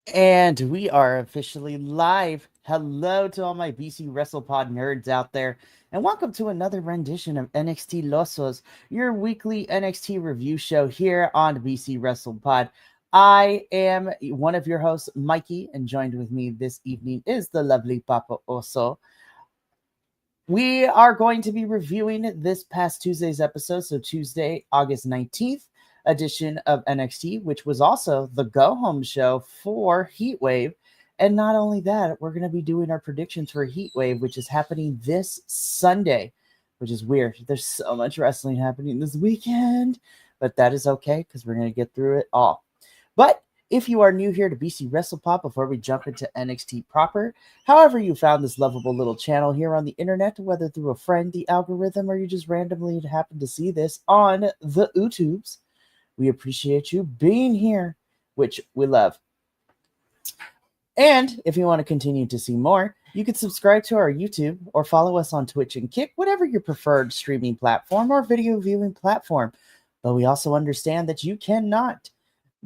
And we are officially live. Hello to all my BC WrestlePod nerds out there, and welcome to another rendition of NXTilosos, your weekly NXT review show here on BC WrestlePod. I am one of your hosts, Mikey, and joined with me this evening is the lovely Papa Oso. We are going to be reviewing this past Tuesday's episode, so Tuesday, August 19th edition of NXT, which was also the go home show for Heatwave. And not only that, we're going to be doing our predictions for Heatwave, which is happening this Sunday, which is weird. There's so much wrestling happening this weekend, but that is okay because we're going to get through it all. But if you are new here to BC WrestlePop, before we jump into NXT proper, however you found this lovable little channel here on the internet, whether through a friend, the algorithm, or you just randomly happen to see this on the YouTubes, we appreciate you being here, which we love. And if you want to continue to see more, you can subscribe to our YouTube or follow us on Twitch and Kick, whatever your preferred streaming platform or video viewing platform. But we also understand that you cannot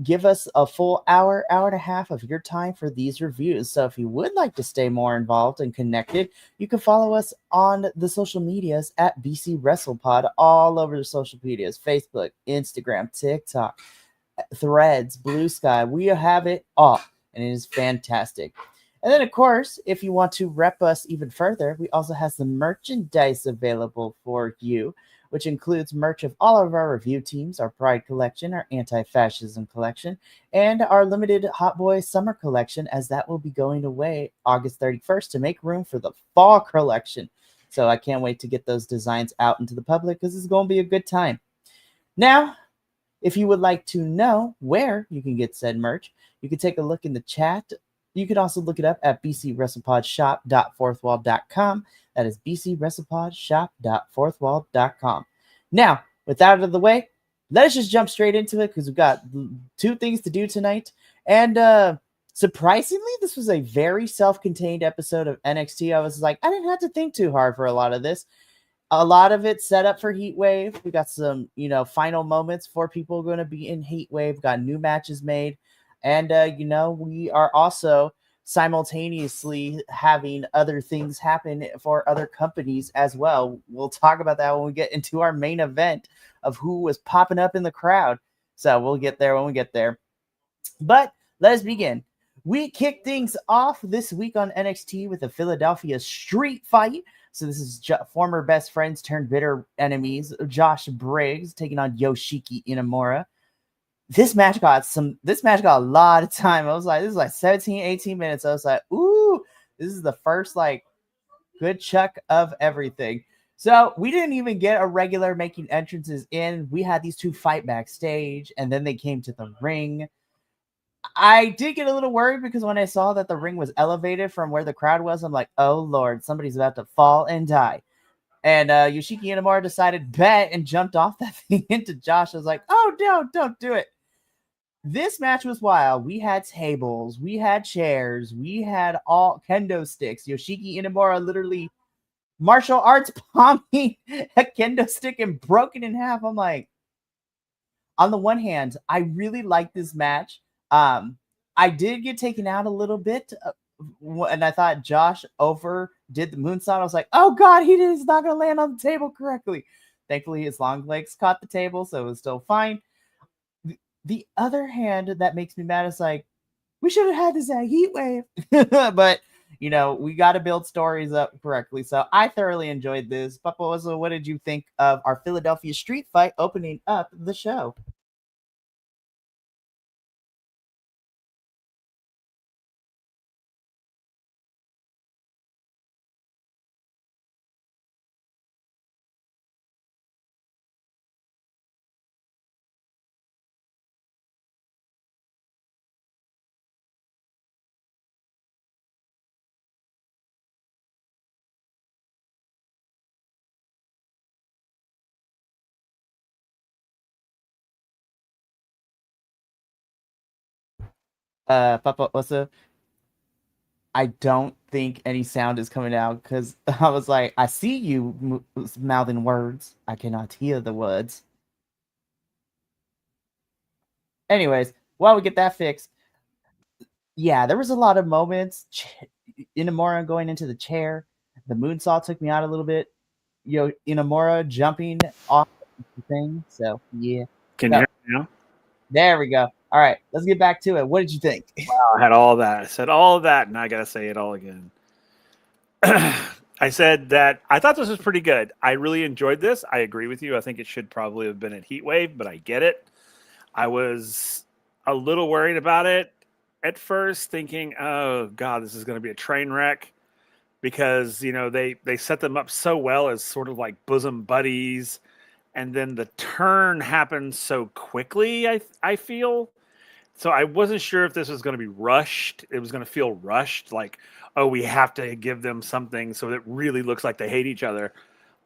give us a full hour and a half of your time for these reviews. So if you would like to stay more involved and connected, you can follow us on the social medias at BC WrestlePod, all over the social medias: Facebook, Instagram, TikTok, Threads, Blue Sky. We have it all, and it is fantastic. And then, of course, if you want to rep us even further, we also have some merchandise available for you, which includes merch of all of our review teams, our Pride collection, our Anti-Fascism collection, and our limited Hot Boy Summer collection, as that will be going away August 31st to make room for the Fall collection. So I can't wait to get those designs out into the public because it's going to be a good time. Now, if you would like to know where you can get said merch, you can take a look in the chat. You can also look it up at bcwrestlepodshop.fourthwall.com. That is bcwrestlepodshop.fourthwall.com. Now, with that out of the way, let's just jump straight into it because we've got two things to do tonight. And surprisingly, this was a very self-contained episode of NXT. I was like, I didn't have to think too hard for a lot of this. A lot of it set up for Heat Wave. We got some, final moments for people going to be in Heat Wave. Got new matches made. And, we are also simultaneously having other things happen for other companies as well. We'll talk about that when we get into our main event of who was popping up in the crowd. So we'll get there when we get there. But let us begin. We kick things off this week on NXT with a Philadelphia street fight. So this is former best friends turned bitter enemies. Josh Briggs taking on Yoshiki Inamura. This match got a lot of time. I was like, this is like 17, 18 minutes. I was like, ooh, this is the first good chuck of everything. So we didn't even get a regular making entrances in. We had these two fight backstage, and then they came to the ring. I did get a little worried because when I saw that the ring was elevated from where the crowd was, I'm like, oh Lord, somebody's about to fall and die. And Yoshiki Inamura decided bet and jumped off that thing into Josh. I was like, oh no, don't do it. This match was wild. We had tables, we had chairs, we had all kendo sticks. Yoshiki Inamura literally martial arts palming a kendo stick and broken in half. I'm like, on the one hand, I really like this match. I did get taken out a little bit, and I thought Josh overdid the moonsault. I was like, oh God, he's not going to land on the table correctly. Thankfully, his long legs caught the table, so it was still fine. The other hand that makes me mad is like, we should have had this at Heat Wave. But, we got to build stories up correctly. So I thoroughly enjoyed this. Papa, so what did you think of our Philadelphia street fight opening up the show? Papa, also, I don't think any sound is coming out because I was like, I see you mouthing words. I cannot hear the words. Anyways, while we get that fixed, Yeah, there was a lot of moments. Inamura going into the chair. The moonsault took me out a little bit. Inamura jumping off the thing. So yeah. Can you So hear me now? there we go. All right, let's get back to it. What did you think? I had all that. I said all of that, and I got to say it all again. I said that I thought this was pretty good. I really enjoyed this. I agree with you. I think it should probably have been at Heatwave, but I get it. I was a little worried about it at first, thinking, "Oh God, this is going to be a train wreck," because they set them up so well as sort of like bosom buddies, and then the turn happened so quickly. I feel so I wasn't sure if this was going to be rushed. It was going to feel rushed, like, oh, we have to give them something so it really looks like they hate each other.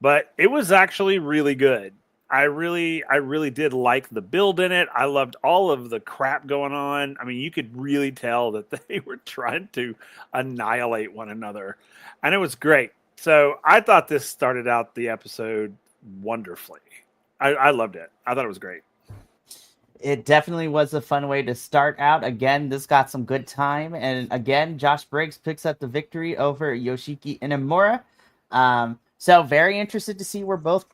But it was actually really good. I really did like the build in it. I loved all of the crap going on. I mean, you could really tell that they were trying to annihilate one another, and it was great. So I thought this started out the episode wonderfully. I loved it. I thought it was great. It definitely was a fun way to start out. Again, this got some good time. And again, Josh Briggs picks up the victory over Yoshiki Inamura. So very interested to see where both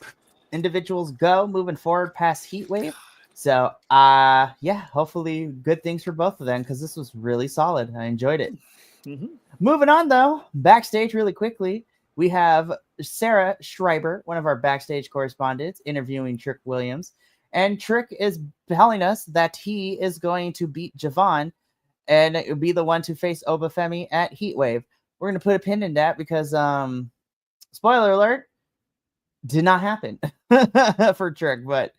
individuals go moving forward past Heatwave. So yeah, hopefully good things for both of them because this was really solid. I enjoyed it. Mm-hmm. Moving on though, backstage really quickly, we have Sarah Schreiber, one of our backstage correspondents, interviewing Trick Williams. And Trick is telling us that he is going to beat Javon and it would be the one to face Obafemi at Heatwave. We're going to put a pin in that because, spoiler alert, did not happen for Trick. But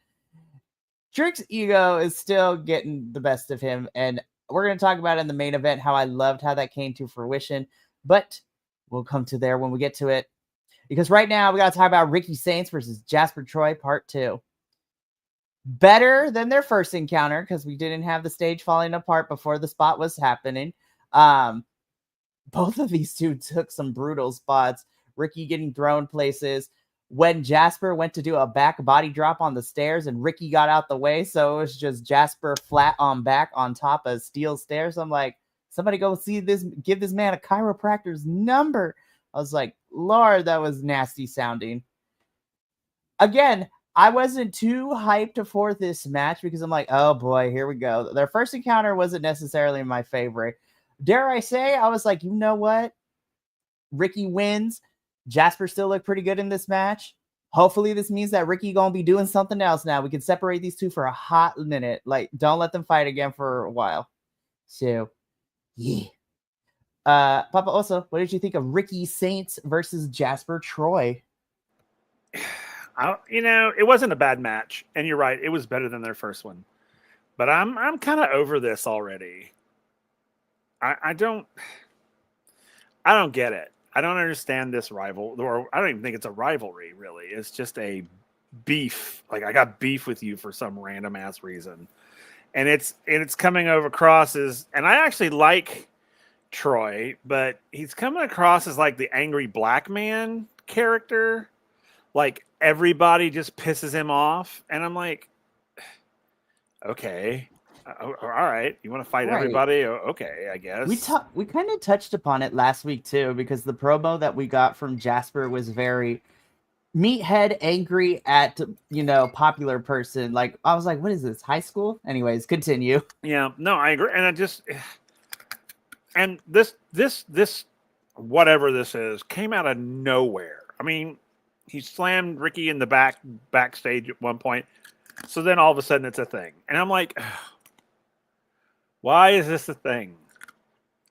Trick's ego is still getting the best of him. And we're going to talk about in the main event how I loved how that came to fruition. But we'll come to there when we get to it. Because right now we got to talk about Ricky Saints versus Jasper Troy Part 2. Better than their first encounter because we didn't have the stage falling apart before the spot was happening. Both of these two took some brutal spots. Ricky getting thrown places. When Jasper went to do a back body drop on the stairs and Ricky got out the way, so it was just Jasper flat on back on top of steel stairs. I'm like, somebody go see this, give this man a chiropractor's number. I was like, Lord, that was nasty sounding. Again, I wasn't too hyped for this match because I'm like, oh boy, here we go. Their first encounter wasn't necessarily my favorite. Dare I say, I was like, you know what? Ricky wins. Jasper still looked pretty good in this match. Hopefully this means that Ricky gonna be doing something else now. We can separate these two for a hot minute. Like, don't let them fight again for a while. So, yeah. Papa Oso, what did you think of Ricky Saints versus Jasper Troy? It wasn't a bad match, and you're right, it was better than their first one. But I'm kind of over this already. I don't get it. I don't understand this rival, or I don't even think it's a rivalry. Really, it's just a beef. Like I got beef with you for some random ass reason, and it's coming over across as, and I actually like Troy, but he's coming across as like the angry black man character. Like everybody just pisses him off, and I'm like, okay, all right, you want to fight everybody? Okay, I guess. We kind of touched upon it last week too, because the promo that we got from Jasper was very meathead angry at popular person. Like I was like, what is this, high school? Anyways, continue. Yeah, no, I agree, and this whatever this is came out of nowhere. I mean, he slammed Ricky in the backstage at one point. So then all of a sudden it's a thing. And I'm like, why is this a thing?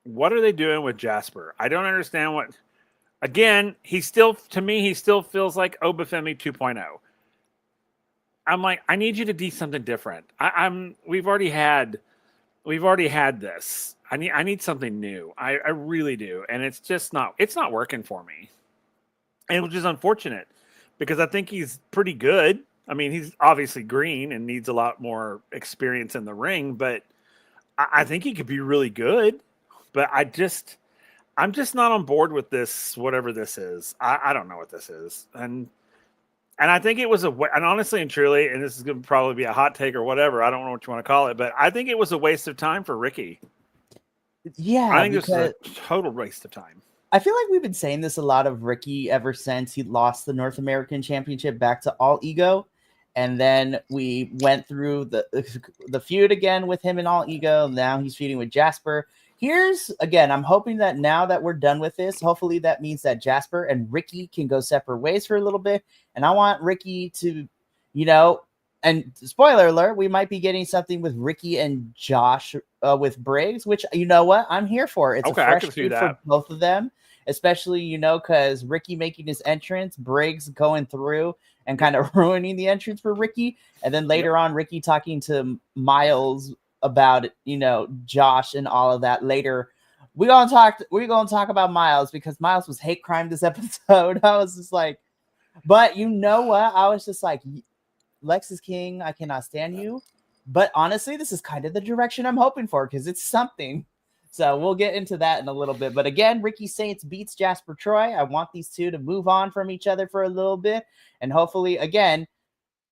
What are they doing with Jasper? I don't understand what. Again, to me, he still feels like Obafemi 2.0. I'm like, I need you to do something different. We've already had this. I need something new. I really do. And it's not working for me. And which is unfortunate because I think he's pretty good. I mean, he's obviously green and needs a lot more experience in the ring, but I think he could be really good. But I'm just not on board with this, whatever this is. I don't know what this is. And I think it was and honestly and truly, and this is going to probably be a hot take or whatever, I don't know what you want to call it, but I think it was a waste of time for Ricky. Yeah, I think this is because a total waste of time. I feel like we've been saying this a lot of Ricky ever since he lost the North American Championship back to All Ego. And then we went through the feud again with him in All Ego. Now he's feuding with Jasper. Here's again, I'm hoping that now that we're done with this, hopefully that means that Jasper and Ricky can go separate ways for a little bit. And I want Ricky to, you know, and spoiler alert, we might be getting something with Ricky and Josh with Briggs, which you know what, I'm here for. It's Okay, a I fresh can see feud for that. both of them, especially because Ricky making his entrance, Briggs going through and kind of ruining the entrance for Ricky, and then later on Ricky talking to Miles about Josh and all of that later. We're gonna talk about Miles because Miles was hate crime this episode. I was just like, but you know what? I was just like, Lex is king. I cannot stand you. But honestly, this is kind of the direction I'm hoping for because it's something. So we'll get into that in a little bit. But again, Ricky Saints beats Jasper Troy. I want these two to move on from each other for a little bit. And hopefully, again,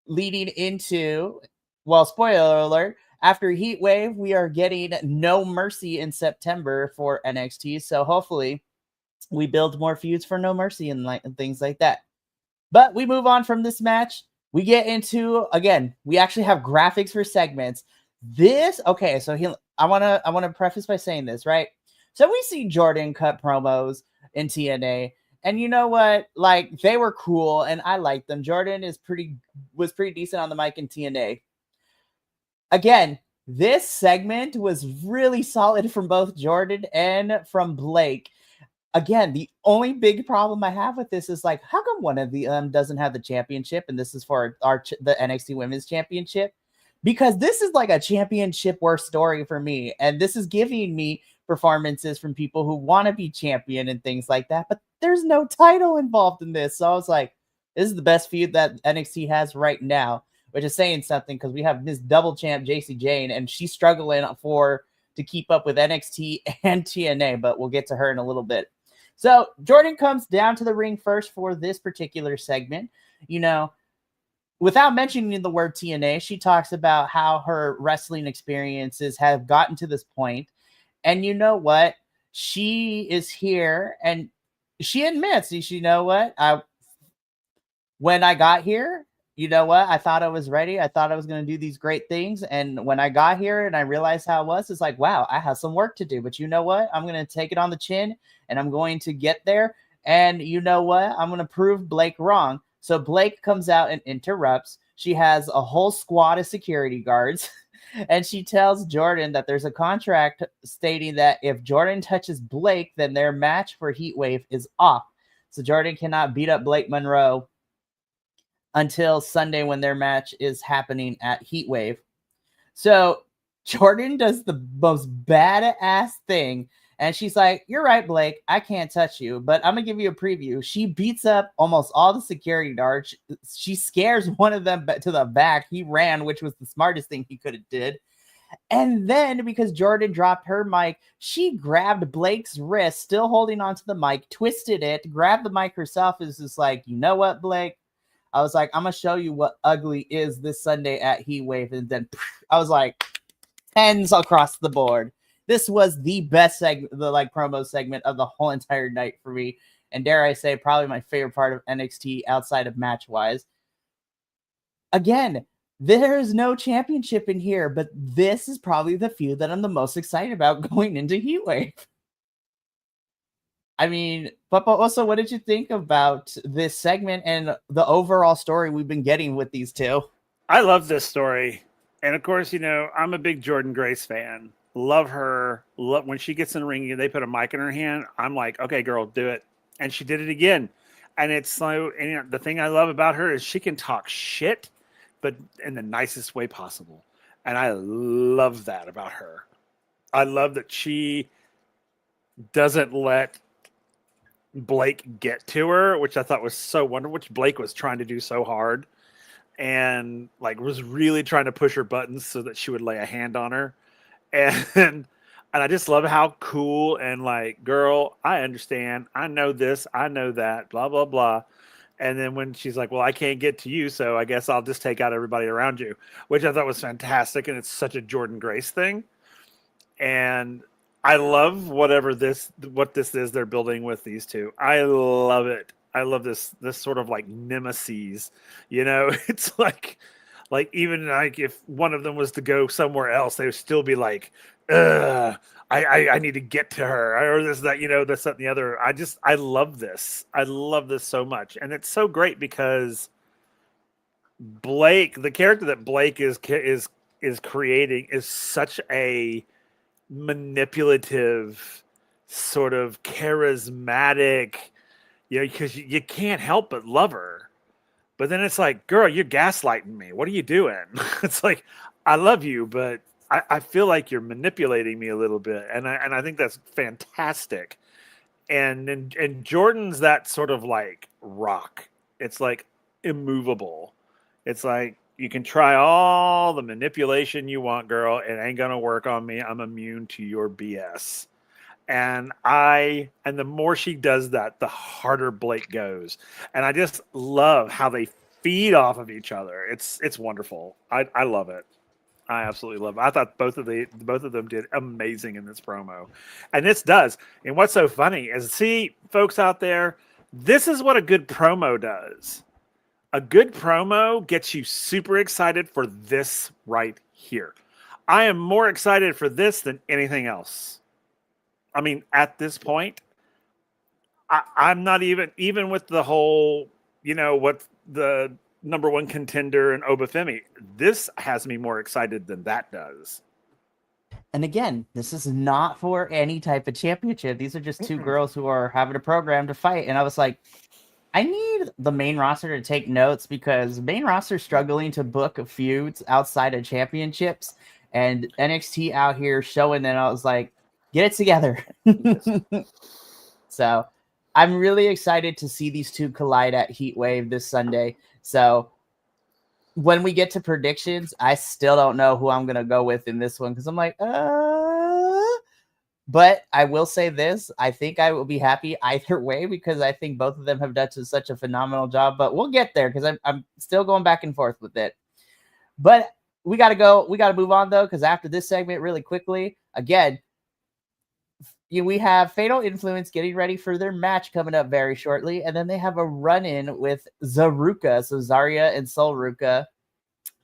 leading into, well, spoiler alert, after Heat Wave, we are getting No Mercy in September for NXT. So hopefully we build more feuds for No Mercy and things like that. But we move on from this match. We get into, again, we actually have graphics for segments. Okay, so I wanna preface by saying this, right? So we see Jordan cut promos in TNA, and you know what? Like, they were cool and I liked them. Jordan was pretty decent on the mic in TNA. Again, this segment was really solid from both Jordan and from Blake. Again, the only big problem I have with this is like, how come one of the doesn't have the championship, and this is for the NXT Women's Championship? Because this is like a championship worth story for me, and this is giving me performances from people who want to be champion and things like that. But there's no title involved in this, so I was like, this is the best feud that NXT has right now, which is saying something because we have Miss Double Champ JC Jane, and she's struggling to keep up with NXT and TNA. But we'll get to her in a little bit. So Jordan comes down to the ring first for this particular segment. Without mentioning the word TNA, she talks about how her wrestling experiences have gotten to this point. And you know what? She is here and she admits, you know what? When I got here, you know what? I thought I was ready. I thought I was going to do these great things. And when I got here and I realized how it was, it's like, wow, I have some work to do. But you know what? I'm going to take it on the chin and I'm going to get there. And you know what? I'm going to prove Blake wrong. So Blake comes out and interrupts. She has a whole squad of security guards. And she tells Jordan that there's a contract stating that if Jordan touches Blake, then their match for Heatwave is off. So Jordan cannot beat up Blake Monroe until Sunday when their match is happening at Heatwave. So Jordan does the most badass thing. And she's like, you're right, Blake. I can't touch you, but I'm going to give you a preview. She beats up almost all the security guards. She scares one of them to the back. He ran, which was the smartest thing he could have did. And then because Jordan dropped her mic, she grabbed Blake's wrist, still holding onto the mic, twisted it, grabbed the mic herself. Is just like, you know what, Blake? I was like, I'm going to show you what ugly is this Sunday at Heatwave. And then I was like, 10s across the board. This was the best promo segment of the whole entire night for me. And dare I say, probably my favorite part of NXT outside of match-wise. Again, there's no championship in here, but this is probably the feud that I'm the most excited about going into Heatwave. I mean, but also, what did you think about this segment and the overall story we've been getting with these two? I love this story. And of course, I'm a big Jordan Grace fan. Love her. When she gets in the ring and they put a mic in her hand, I'm like, okay, girl, do it. And she did it again. And it's so, and the thing I love about her is she can talk shit, but in the nicest way possible. And I love that about her. I love that she doesn't let Blake get to her, which I thought was so wonderful, which Blake was trying to do so hard and was really trying to push her buttons so that she would lay a hand on her. And I just love how cool and girl, I understand. I know this, I know that, blah, blah, blah. And then when she's like, well, I can't get to you, so I guess I'll just take out everybody around you, which I thought was fantastic. And it's such a Jordan Grace thing. And I love what this is they're building with these two. I love it. I love this sort of like nemesis. You know, it's like even like if one of them was to go somewhere else, they would still be like, ugh, I need to get to her or this, that, you know, this, that, and the other. I love this. I love this so much. And it's so great because Blake, the character that Blake is creating is such a manipulative, sort of charismatic, you know, because you can't help but love her. But then it's like, girl, you're gaslighting me. What are you doing? It's like, I love you, but I feel like you're manipulating me a little bit. And I think that's fantastic. And Jordan's that sort of like rock. It's like immovable. It's like, you can try all the manipulation you want, girl. It ain't gonna work on me. I'm immune to your BS. And the more she does that, the harder Blake goes. And I just love how they feed off of each other. It's wonderful. I love it. I absolutely love it. I thought both of them did amazing in this promo. And this does. And what's so funny is, see, folks out there, this is what a good promo does. A good promo gets you super excited for this right here. I am more excited for this than anything else. I mean, at this point, I'm not even with the whole, you know, what the number one contender and Obafemi. This has me more excited than that does. And again, this is not for any type of championship. These are just two girls who are having a program to fight. And I was like, I need the main roster to take notes, because main roster is struggling to book feuds outside of championships, and NXT out here showing that. I was like, get it together. So I'm really excited to see these two collide at Heatwave this Sunday. So when we get to predictions, I still don't know who I'm going to go with in this one, because I'm like, But I will say this, I think I will be happy either way, because I think both of them have done such a phenomenal job. But we'll get there, because I'm still going back and forth with it. But we got to move on, though, because after this segment, really quickly, again, we have Fatal Influence getting ready for their match coming up very shortly. And then they have a run-in with Zaruka, so Zarya and Sol Ruka,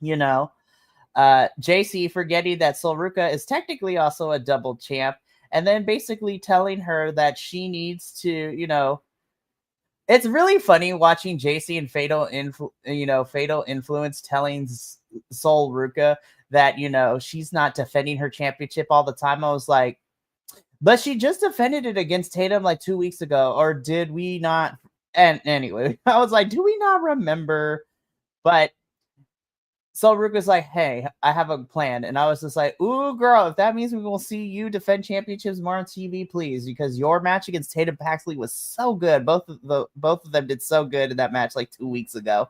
you know. JC forgetting that Sol Ruka is technically also a double champ. And then basically telling her that she needs to, you know, it's really funny watching JC and Fatal Influence telling Sol Ruka that, you know, she's not defending her championship all the time. I was like, but she just defended it against Tatum like 2 weeks ago, or did we not? And anyway, I was like, do we not remember? But So Rook was like, hey, I have a plan. And I was just like, ooh, girl, if that means we will see you defend championships more on TV, please. Because your match against Tatum Paxley was so good. Both of them did so good in that match like 2 weeks ago.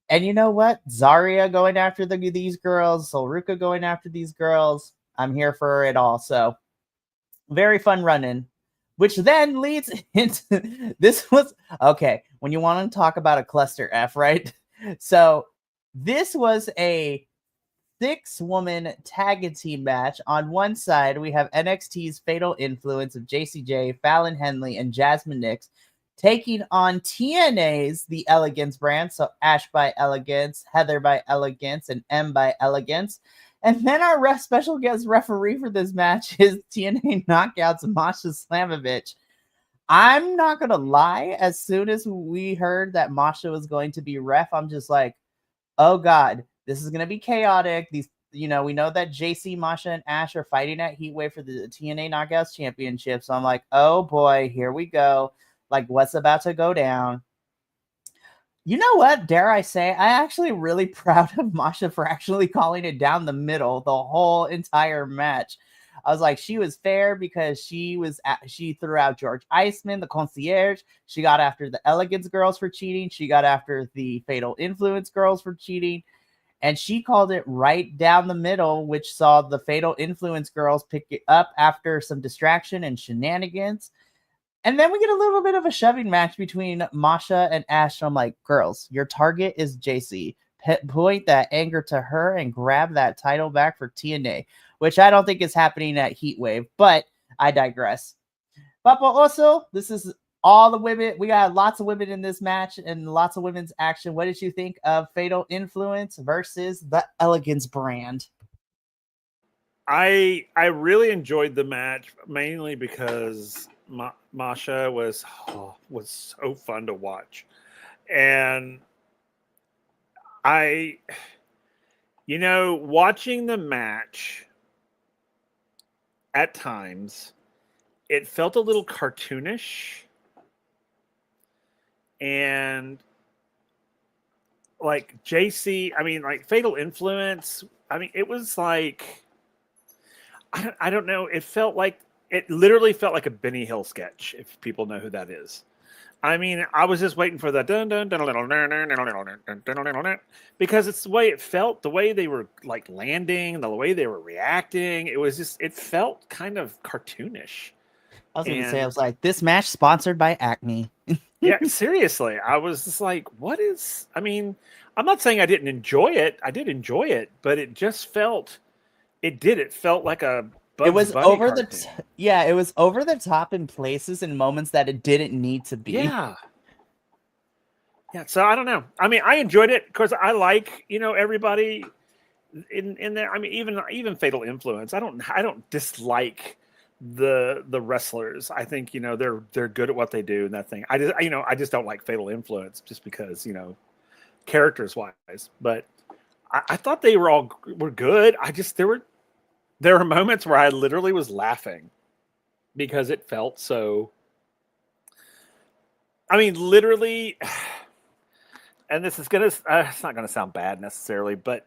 And you know what? Zarya going after these girls, Solruka going after these girls. I'm here for it all. So very fun run-in. Which then leads into this was okay. When you want to talk about a cluster F, right? So this was a 6-woman tag team match. On one side, we have NXT's Fatal Influence of JCJ, Fallon Henley, and Jasmine Nix taking on TNA's The Elegance brand. So Ash by Elegance, Heather by Elegance, and M by Elegance. And then our special guest referee for this match is TNA Knockouts Masha Slamovich. I'm not going to lie. As soon as we heard that Masha was going to be ref, I'm just like, oh God, this is going to be chaotic. These, we know that JC, Masha, and Ash are fighting at Heatwave for the TNA Knockouts Championship. So I'm like, oh boy, here we go. Like, what's about to go down? You know what? Dare I say, I actually really proud of Masha for actually calling it down the middle the whole entire match. I was like, she was fair because she threw out George Iceman, the concierge. She got after the Elegance girls for cheating. She got after the Fatal Influence girls for cheating. And she called it right down the middle, which saw the Fatal Influence girls pick it up after some distraction and shenanigans. And then we get a little bit of a shoving match between Masha and Ash. I'm like, girls, your target is JC. Point that anger to her and grab that title back for TNA. which I don't think is happening at Heatwave, but I digress. But also, this is all the women. We got lots of women in this match and lots of women's action. What did you think of Fatal Influence versus the Elegance brand? I really enjoyed the match, mainly because Masha was so fun to watch. And watching the match at times, it felt a little cartoonish. And like JC, like Fatal Influence, it was like, I don't know. It literally felt like a Benny Hill sketch, if people know who that is. I was just waiting for the dun dun dun dun because it's the way it felt, the way they were like landing, the way they were reacting. It felt kind of cartoonish. I was going to say, I was like, this match sponsored by Acme. Yeah, seriously. I was just like, I'm not saying I didn't enjoy it. I did enjoy it, but it just felt, it felt like a It was Bunny over cartoon. it was over the top in places and moments that it didn't need to be. Yeah. So I don't know. I enjoyed it because I like, everybody in there. Even Fatal Influence. I don't dislike the wrestlers. I think, they're good at what they do and that thing. I just don't like Fatal Influence just because, characters wise. But I thought they were good. There were moments where I literally was laughing because it felt so. Literally, and this is it's not gonna sound bad necessarily, but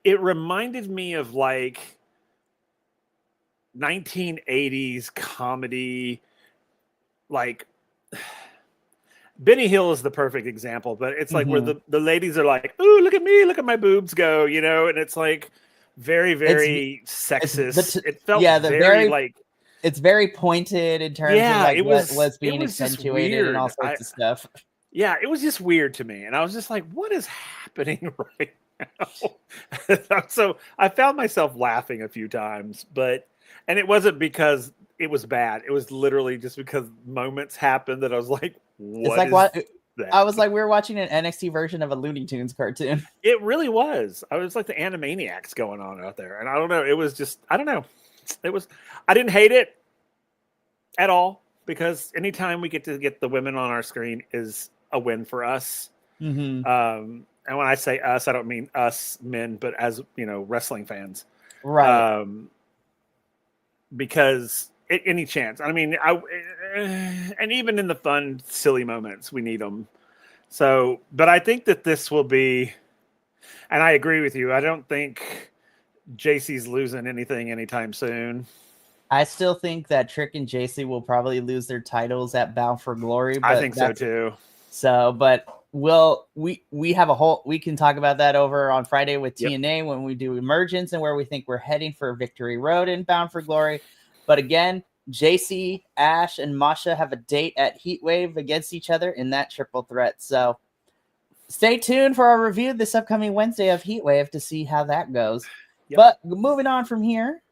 it reminded me of like 1980s comedy. Like Benny Hill is the perfect example, but it's like where the ladies are like, "Ooh, look at me, look at my boobs go," and it's like very, very sexist. It felt very like it's very pointed in terms of like what was being accentuated and all sorts of stuff. Yeah, it was just weird to me, and I was just like, "What is happening right now?" So I found myself laughing a few times, and it wasn't because it was bad. It was literally just because moments happened that I was like, "What?" It's like that? I was like, we were watching an NXT version of a Looney Tunes cartoon. It really was. I was like the Animaniacs going on out there. And I don't know. It was just, I don't know. I didn't hate it at all because anytime we get to get the women on our screen is a win for us. Mm-hmm. And when I say us, I don't mean us men, but as, wrestling fans. Right. Because any chance. And even in the fun, silly moments, we need them. So, but I think that this will be, and I agree with you. I don't think JC's losing anything anytime soon. I still think that Trick and JC will probably lose their titles at Bound for Glory. But I think so too. So, but we have we can talk about that over on Friday with TNA when we do Emergence and where we think we're heading for Victory Road and Bound for Glory. But again, JC, Ash, and Masha have a date at Heatwave against each other in that triple threat. So stay tuned for our review this upcoming Wednesday of Heatwave to see how that goes. Yep. But moving on from here,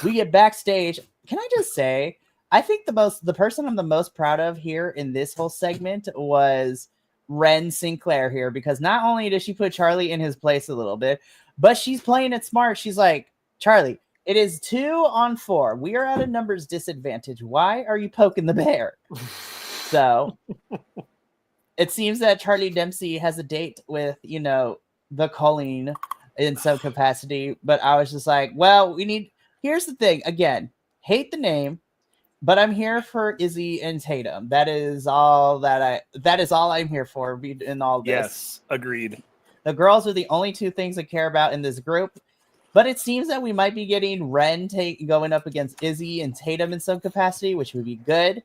we get backstage. Can I just say, I think the person I'm the most proud of here in this whole segment was Ren Sinclair here, because not only does she put Charlie in his place a little bit, but she's playing it smart. She's like, Charlie, it is 2-on-4. We are at a numbers disadvantage. Why are you poking the bear? So it seems that Charlie Dempsey has a date with, the Colleen in some capacity. But I was just like, well, here's the thing. Again, hate the name, but I'm here for Izzy and Tatum. That is all I'm here for in all this. Yes, agreed. The girls are the only two things I care about in this group. But it seems that we might be getting Ren going up against Izzy and Tatum in some capacity, which would be good.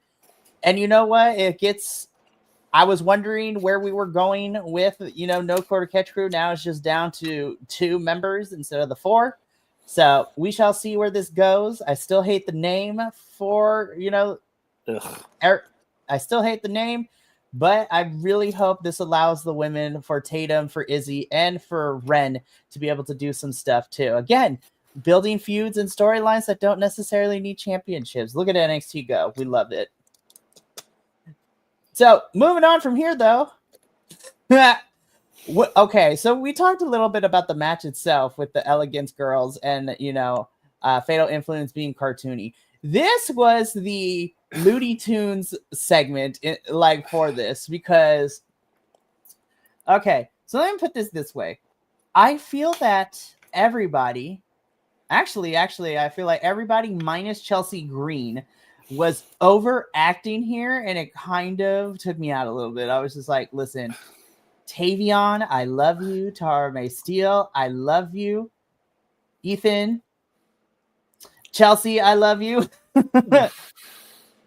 And you know what? I was wondering where we were going with, No Quarter Catch Crew. Now it's just down to 2 members instead of the 4. So we shall see where this goes. I still hate the name for, I still hate the name. But I really hope this allows the women, for Tatum, for Izzy, and for Ren to be able to do some stuff too. Again, building feuds and storylines that don't necessarily need championships. Look at NXT go. We love it. So moving on from here, though. Okay, so we talked a little bit about the match itself with the Elegance girls and, Fatal Influence being cartoony. This was the Looney Tunes segment, for this, because, okay, so let me put this way. I feel that everybody, actually, I feel like everybody minus Chelsea Green was overacting here, and it kind of took me out a little bit. I was just like, listen, Tavion, I love you. Tara May Steele, I love you. Ethan, Chelsea, I love you.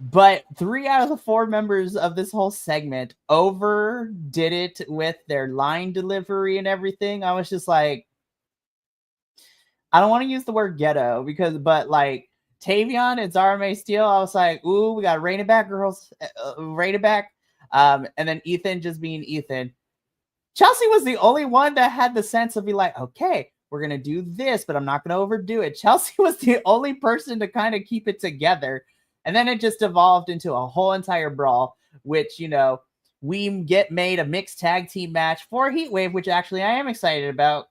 But 3 out of the 4 members of this whole segment overdid it with their line delivery and everything. I was just like, I don't want to use the word ghetto but like Tavion and Zara May Steele, I was like, ooh, we got to rein it back, girls. Rein it back. And then Ethan just being Ethan. Chelsea was the only one that had the sense of be like, okay, we're going to do this, but I'm not going to overdo it. Chelsea was the only person to kind of keep it together. And then it just evolved into a whole entire brawl, which, we get made a mixed tag team match for Heatwave, which actually I am excited about.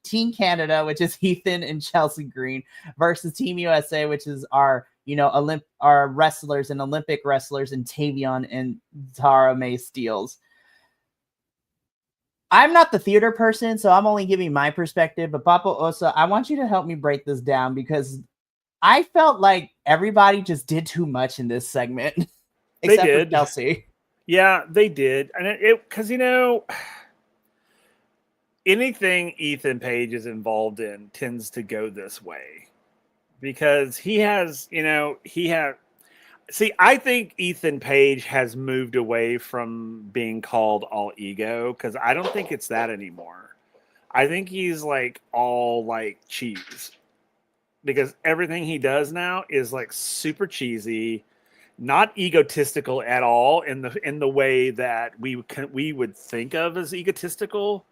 Team Canada, which is Ethan and Chelsea Green, versus Team USA, which is our, our wrestlers and Olympic wrestlers, and Tavion and Tara May Steeles. I'm not the theater person, so I'm only giving my perspective. But Papo Osa, I want you to help me break this down, because I felt like everybody just did too much in this segment, except for Chelsea. Yeah, they did. And because, anything Ethan Page is involved in tends to go this way, because he has, see, I think Ethan Page has moved away from being called all ego, because I don't think it's that anymore. I think he's like all like cheese, because everything he does now is like super cheesy, not egotistical at all in the way that we would think of as egotistical,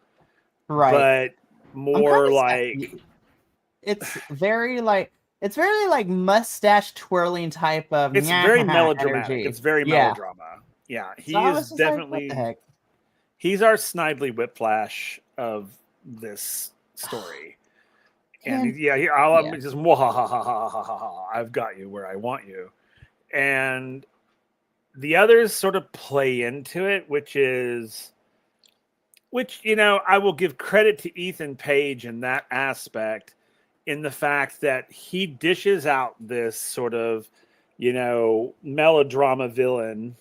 right? But more like it's very like mustache twirling type of. It's very melodramatic. Energy. It's very melodrama. Yeah, he is definitely. Like, what the heck? He's our Snidely Whiplash of this story. And I'm just I've got you where I want you. And the others sort of play into it, which I will give credit to Ethan Page in that aspect, in the fact that he dishes out this sort of, melodrama villain,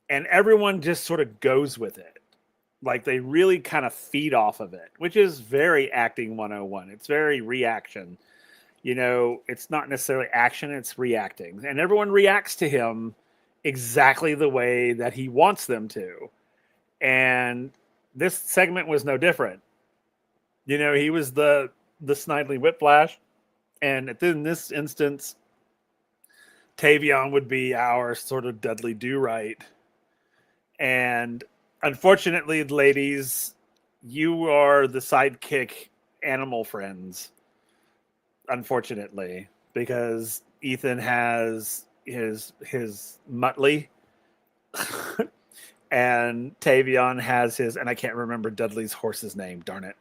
and everyone just sort of goes with it. Like, they really kind of feed off of it, which is very acting 101. It's very reaction. It's not necessarily action, it's reacting. And everyone reacts to him exactly the way that he wants them to. And this segment was no different. He was the Snidely Whiplash. And in this instance, Tavion would be our sort of Dudley Do-Right. And unfortunately, ladies, you are the sidekick animal friends. Unfortunately, because Ethan has his Muttley, and Tavion has his, and I can't remember Dudley's horse's name. Darn it!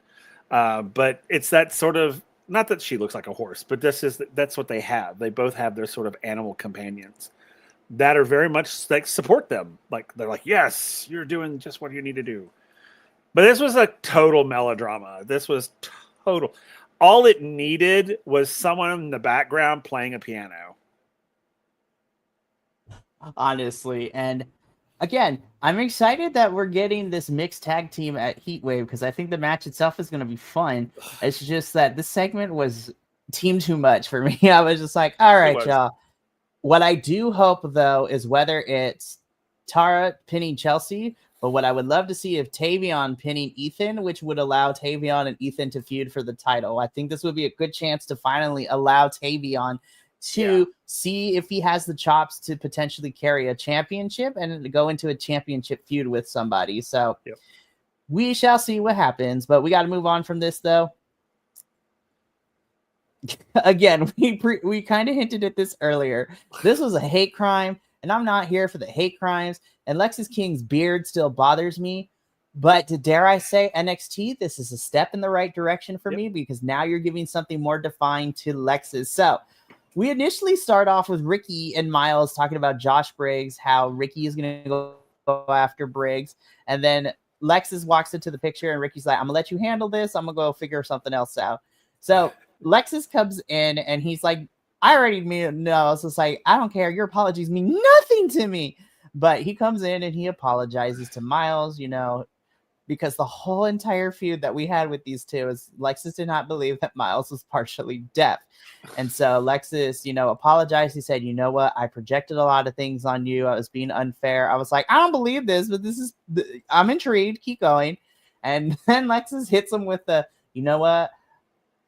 But it's that sort of, not that she looks like a horse, but that's what they have. They both have their sort of animal companions that are very much like support them. Like, they're like, yes, you're doing just what you need to do. But this was a total melodrama. This was total. All it needed was someone in the background playing a piano. Honestly. And again, I'm excited that we're getting this mixed tag team at Heatwave, because I think the match itself is going to be fun. It's just that this segment was team too much for me. I was just like, all right, y'all. What I do hope, though, is whether it's Tara pinning Chelsea, but what I would love to see if Tavion pinning Ethan, which would allow Tavion and Ethan to feud for the title. I think this would be a good chance to finally allow Tavion to see if he has the chops to potentially carry a championship and to go into a championship feud with somebody. So we shall see what happens, but we got to move on from this, though. Again, we kind of hinted at this earlier. This was a hate crime, and I'm not here for the hate crimes. And Lexis King's beard still bothers me. But dare I say, NXT, this is a step in the right direction for me because now you're giving something more defined to Lexis. So we initially start off with Ricky and Miles talking about Josh Briggs, how Ricky is going to go after Briggs. And then Lexis walks into the picture and Ricky's like, I'm going to let you handle this. I'm going to go figure something else out. So Lexis comes in and he's like, I already know. So it's like, I don't care. Your apologies mean nothing to me. But he comes in and he apologizes to Miles, because the whole entire feud that we had with these two is Lexis did not believe that Miles was partially deaf. And so Lexis, apologized. He said, you know what? I projected a lot of things on you. I was being unfair. I was like, I don't believe this, but I'm intrigued. Keep going. And then Lexis hits him with the, you know what?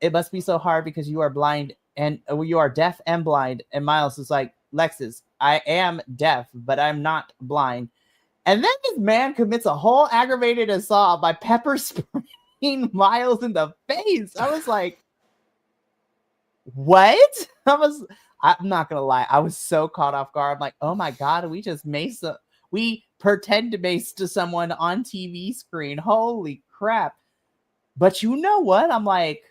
It must be so hard because you are blind and you are deaf and blind. And Miles is like, Lexis, I am deaf, but I'm not blind. And then this man commits a whole aggravated assault by pepper spraying Miles in the face. I was like, what? I'm not going to lie. I was so caught off guard. I'm like, oh my God, we pretend to mace to someone on TV screen. Holy crap. But you know what? I'm like,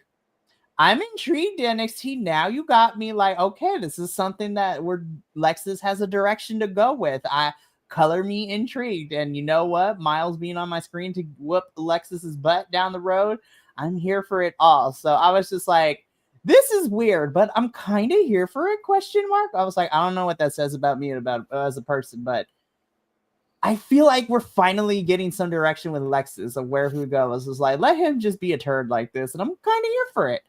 I'm intrigued, NXT. Now you got me like, okay, this is something that Lexis has a direction to go with. Color me intrigued. And you know what? Miles being on my screen to whoop Lexis's butt down the road, I'm here for it all. So I was just like, this is weird, but I'm kind of here for it, question mark. I was like, I don't know what that says about me and about as a person, but I feel like we're finally getting some direction with Lexis of where who goes. It's like, let him just be a turd like this, and I'm kind of here for it.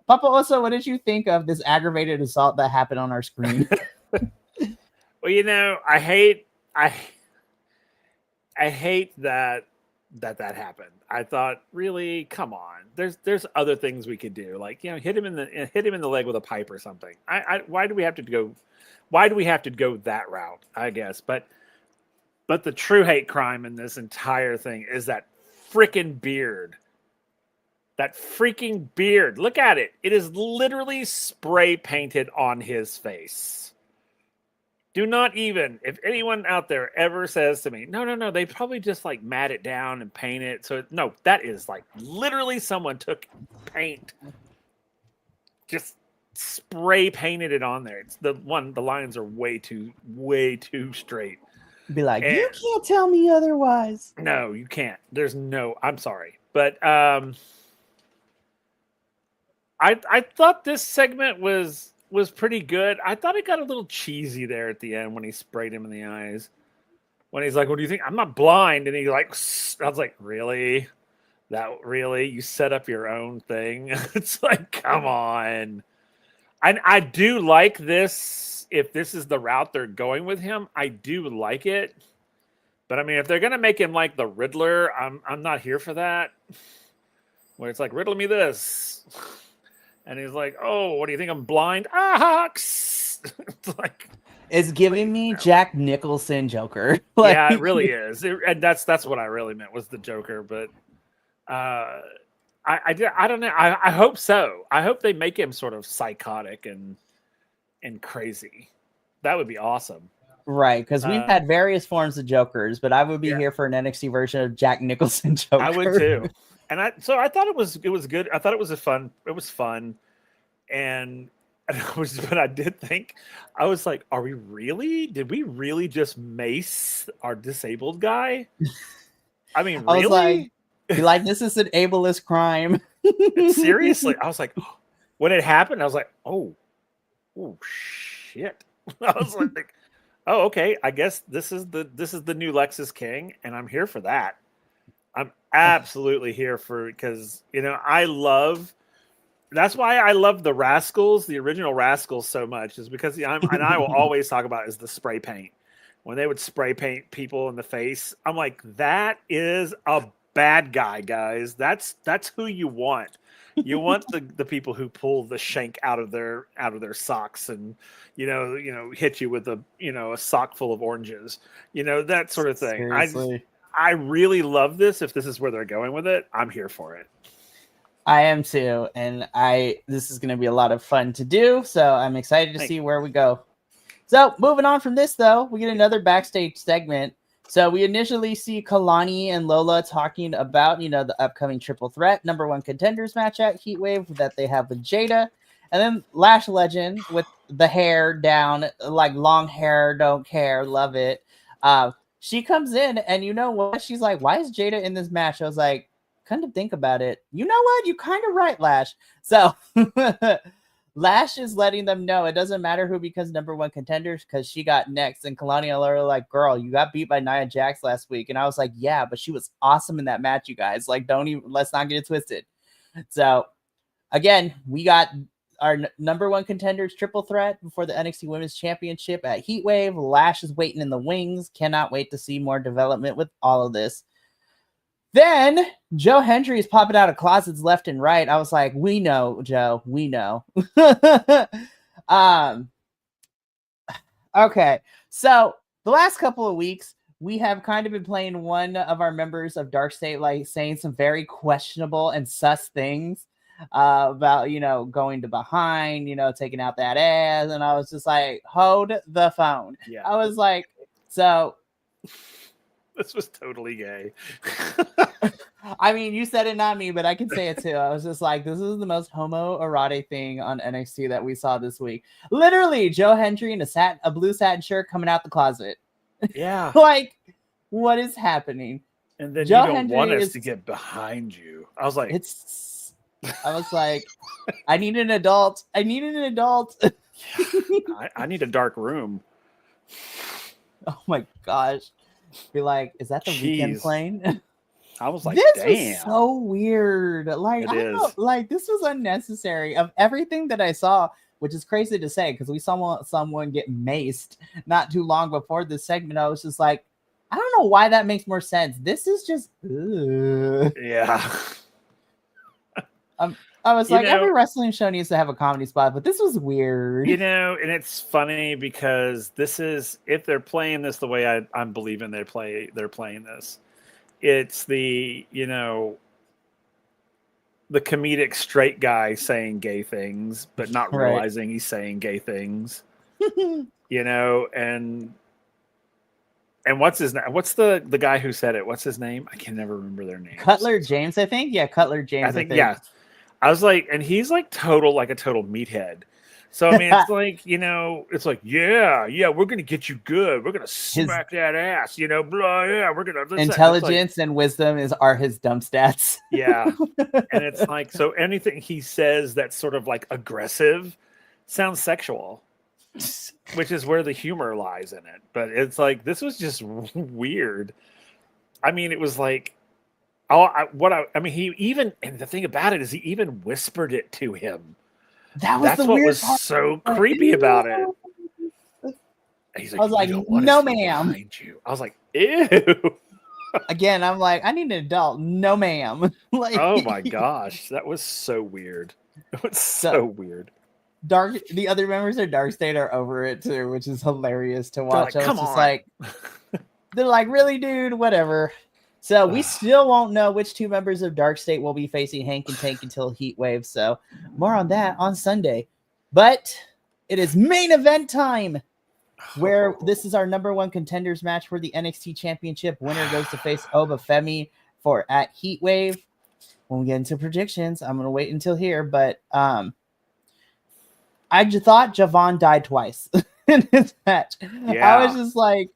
Papa, also, what did you think of this aggravated assault that happened on our screen? Well, I hate that happened. I thought, really, come on. There's other things we could do, like hit him in the leg with a pipe or something. Why do we have to go that route? I guess, but the true hate crime in this entire thing is that freaking beard. That freaking beard. Look at it. It is literally spray painted on his face. Do not even, if anyone out there ever says to me, no, they probably just like mat it down and paint it. So no, that is like literally someone took paint, just spray painted it on there. It's the lines are way too straight. Be like, you can't tell me otherwise. No, you can't. I'm sorry. But I thought this segment was pretty good. I thought it got a little cheesy there at the end when he sprayed him in the eyes. When he's like, what do you think? I'm not blind. And he I was like, really? You set up your own thing? It's like, come on. I do like this. If this is the route they're going with him, I do like it. But I mean, if they're going to make him like the Riddler, I'm not here for that. Where it's like, riddle me this. And he's like, oh, what do you think? I'm blind? It's like, it's giving me Jack Nicholson Joker. Yeah, it really is. And that's what I really meant was the Joker. But I don't know. I hope so. I hope they make him sort of psychotic and crazy. That would be awesome. Right, because we've had various forms of Jokers, but I would be here for an NXT version of Jack Nicholson Joker. I would too. And I thought it was good. I thought it was fun. But I did think, I was like, did we really just mace our disabled guy? I mean, really? I was like, this is an ableist crime. Seriously. I was like, when it happened, I was like, oh shit. I was like, oh, okay. I guess this is the new Lexis King, and I'm here for that. I'm absolutely here because that's why I love the Rascals, the original Rascals, so much, is because and I will always talk about is the spray paint. When they would spray paint people in the face, I'm like, that is a bad guy, guys. That's who you want. You want the people who pull the shank out of their socks and hit you with a sock full of oranges, that sort of thing. Seriously. I really love this. If this is where they're going with it, I'm here for it. I am too, and this is going to be a lot of fun to do, so I'm excited to see where we go. So, moving on from this, though, we get another backstage segment. So, we initially see Kalani and Lola talking about, the upcoming triple threat number one contenders match at Heatwave that they have with Jada. And then Lash Legend with the hair down, like long hair, don't care, love it. She comes in, and you know what? She's like, why is Jada in this match? I was like, kind of think about it. You know what? You kind of right, Lash. So... Lash is letting them know it doesn't matter who becomes number one contenders because she got next. And Kalani and Laura like, girl, you got beat by Nia Jax last week. And I was like, yeah, but she was awesome in that match, you guys. Like, let's not get it twisted. So, again, we got our number one contenders triple threat for the NXT Women's Championship at Heatwave. Lash is waiting in the wings. Cannot wait to see more development with all of this. Then Joe Hendry is popping out of closets left and right. I was like, we know, Joe, we know. Okay, so the last couple of weeks, we have kind of been playing one of our members of Dark State, like saying some very questionable and sus things about, going to behind, taking out that ass. And I was just like, hold the phone. Yeah. I was like, so... This was totally gay. I mean, you said it, not me, but I can say it too. I was just like, this is the most homoerotic thing on NXT that we saw this week. Literally, Joe Hendry in a blue satin shirt coming out the closet. Yeah. Like, what is happening? And then Joe you don't Hendry want us to get behind you. I was like, I need an adult. I need an adult. I need a dark room. Oh my gosh. Be like, is that the weekend plane? I was like, this damn. Was so weird. Like, I don't know, like this was unnecessary. Of everything that I saw, which is crazy to say because we saw someone get maced not too long before this segment. I was just like, I don't know why that makes more sense. This is just, yeah. I was like, every wrestling show needs to have a comedy spot, but this was weird. And it's funny because this is, if they're playing this the way I'm believing they're playing this, it's the, the comedic straight guy saying gay things, but not realizing he's saying gay things, and what's his name? What's the guy who said it? What's his name? I can never remember their name. Cutler James, I think. Yeah, Cutler James. I think. Yeah. I was like, and he's like a total meathead. So, I mean, it's like, it's like, yeah, we're going to get you good. We're going to smack that ass, blah, yeah, we're going to. Intelligence and wisdom are his dumb stats. Yeah. And it's like, so anything he says that's sort of like aggressive sounds sexual, which is where the humor lies in it. But it's like, this was just weird. I mean, it was like, he even, and the thing about it is he even whispered it to him. That's what was so creepy about it. He's like, I was like, no, ma'am. I was like, ew. Again, I'm like, I need an adult. No, ma'am. Like, oh my gosh, that was so weird. It was so weird. The other members of Dark State are over it too, which is hilarious to watch. Like, come on. Like, they're like, really, dude? Whatever. So we still won't know which two members of Dark State will be facing Hank and Tank until Heatwave. So more on that on Sunday. But it is main event time, where this is our number one contenders match for the NXT Championship. Winner goes to face Oba Femi at Heatwave. When we get into predictions, I'm going to wait until here. But I just thought Javon died twice in this match. Yeah. I was just like,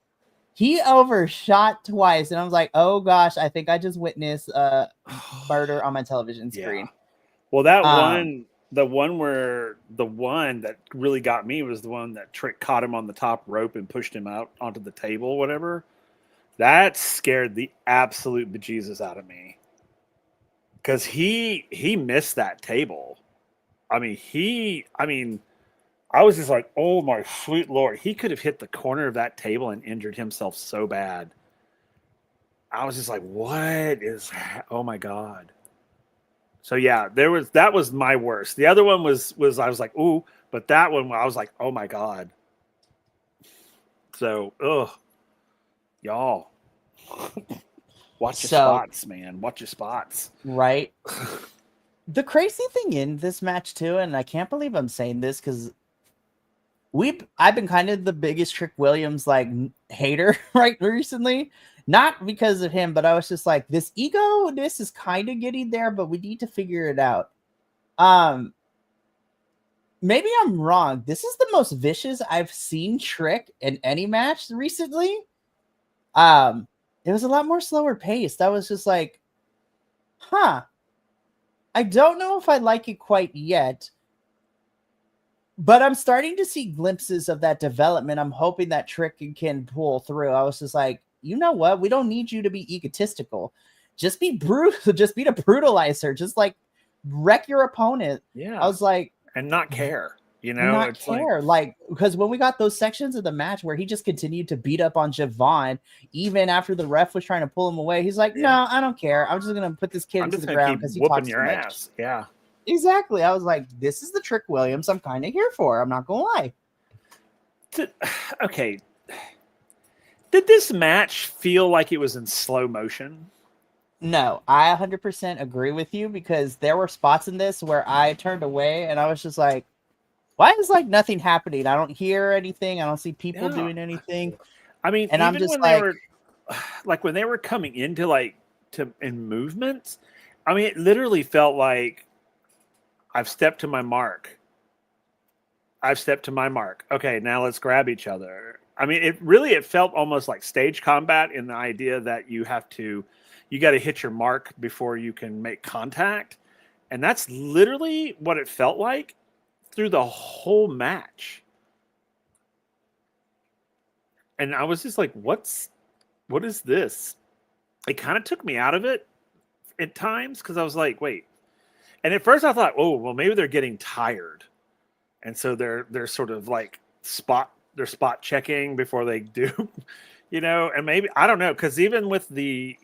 he overshot twice, and I was like, "Oh gosh, I think I just witnessed murder on my television screen." Yeah. Well, that the one that really got me was the one that Trick caught him on the top rope and pushed him out onto the table, whatever. That scared the absolute bejesus out of me because he missed that table. I was just like, oh my sweet Lord. He could have hit the corner of that table and injured himself so bad. I was just like, oh my God. So yeah, that was my worst. The other one was I was like, ooh, but that one I was like, oh my God. So, y'all. Watch your spots, man. Watch your spots. Right. The crazy thing in this match too, and I can't believe I'm saying this because I've been kind of the biggest Trick Williams like hater right recently. Not because of him, but I was just like, this ego-ness is kind of getting there, but we need to figure it out. Maybe I'm wrong. This is the most vicious I've seen Trick in any match recently. It was a lot more slower paced. I was just like, huh. I don't know if I like it quite yet, but I'm starting to see glimpses of that development. I'm hoping that Trick can pull through. I was just like, you know what? We don't need you to be egotistical. Just be brutal. Just be the brutalizer. Just like wreck your opponent. Yeah. I was like, and not care. You know, not care. Like, because when we got those sections of the match where he just continued to beat up on Javon, even after the ref was trying to pull him away, he's like, no, I don't care. I'm just going to put this kid into the ground because he talks your ass. Yeah. Exactly. I was like, this is the Trick Williams I'm kind of here for. I'm not going to lie. Okay. Did this match feel like it was in slow motion? No, I 100% agree with you because there were spots in this where I turned away and I was just like, why is like nothing happening? I don't hear anything. I don't see people doing anything. I mean, and even I'm just when they were like when they were coming into in movements, I mean, it literally felt like I've stepped to my mark. I've stepped to my mark. Okay, now let's grab each other. I mean, it felt almost like stage combat in the idea that you got to hit your mark before you can make contact. And that's literally what it felt like through the whole match. And I was just like, what is this? It kind of took me out of it at times because I was like, wait. And at first I thought, oh, well, maybe they're getting tired. And so they're sort of like spot checking before they do, you know, and maybe, I don't know, because even with the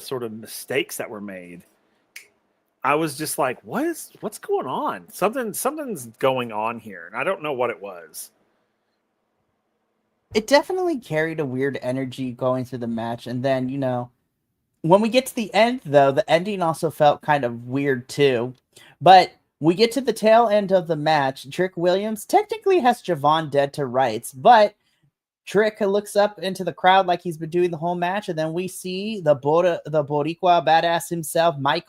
sort of mistakes that were made, I was just like, what's going on? Something's going on here, and I don't know what it was. It definitely carried a weird energy going through the match, and then, you know, when we get to the end, though, the ending also felt kind of weird too. But we get to the tail end of the match. Trick Williams technically has Javon dead to rights, but Trick looks up into the crowd like he's been doing the whole match, and then we see the Boricua badass himself, Mike